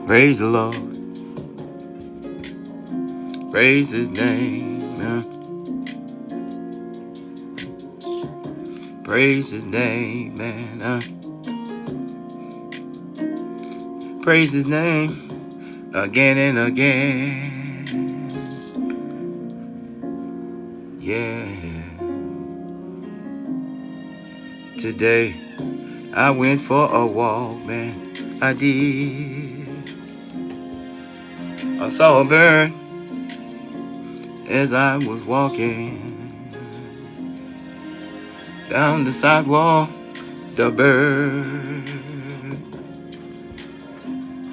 Praise the Lord. Praise His name. Praise His name, man. Praise His name again and again. Yeah. Today I went for a walk, man. I did. I saw a bird as I was walking down the sidewalk. The bird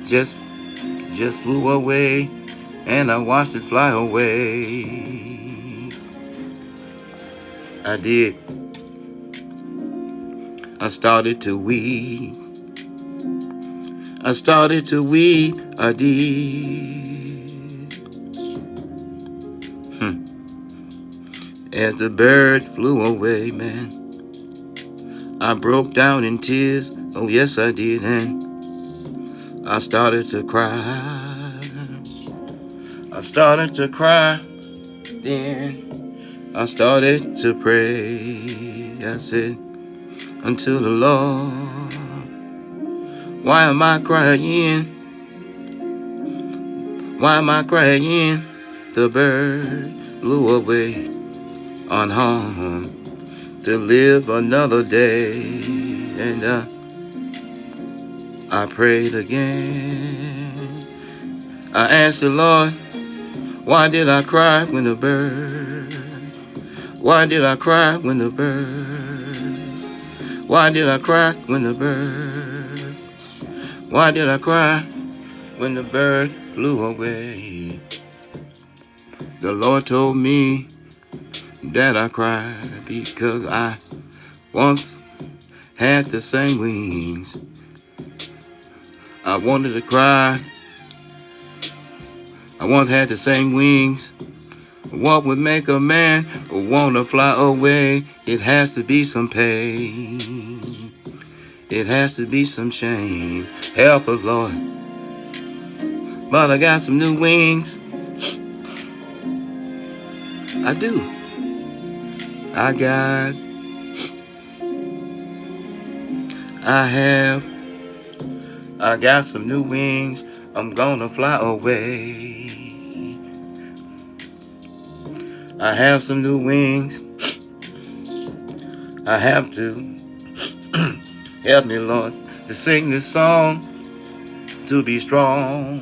just flew away, and I watched it fly away. I did. I started to weep. I started to weep. I did. As the bird flew away, man, I broke down in tears. Oh yes, I did, and I started to cry. I started to cry. Then I started to pray. I said unto the Lord, why am I crying? Why am I crying? The bird flew away unharmed to live another day. And I prayed again. I asked the Lord, why did I cry when the bird? Why did I cry when the bird? Why did I cry when the bird? Why did I cry when the bird flew away? The Lord told me that I cried because I once had the same wings. I wanted to cry. I once had the same wings. What would make a man want to fly away? It has to be some pain. It has to be some shame. Help us, Lord. But I got some new wings. I do. I got some new wings. I'm gonna fly away. I have some new wings. I have to. Help me, Lord, to sing this song, to be strong.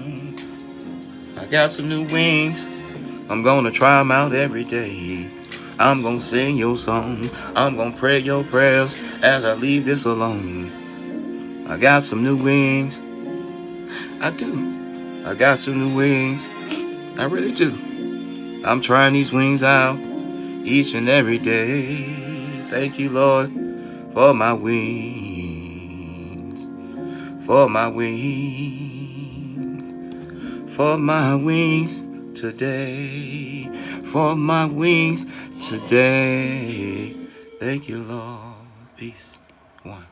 I got some new wings. I'm gonna try them out every day. I'm gonna sing your song. I'm gonna pray your prayers as I leave this alone. I got some new wings. I do. I got some new wings. I really do. I'm trying these wings out each and every day. Thank you, Lord, for my wings. For my wings. For my wings today. For my wings today. Thank you, Lord. Peace. One.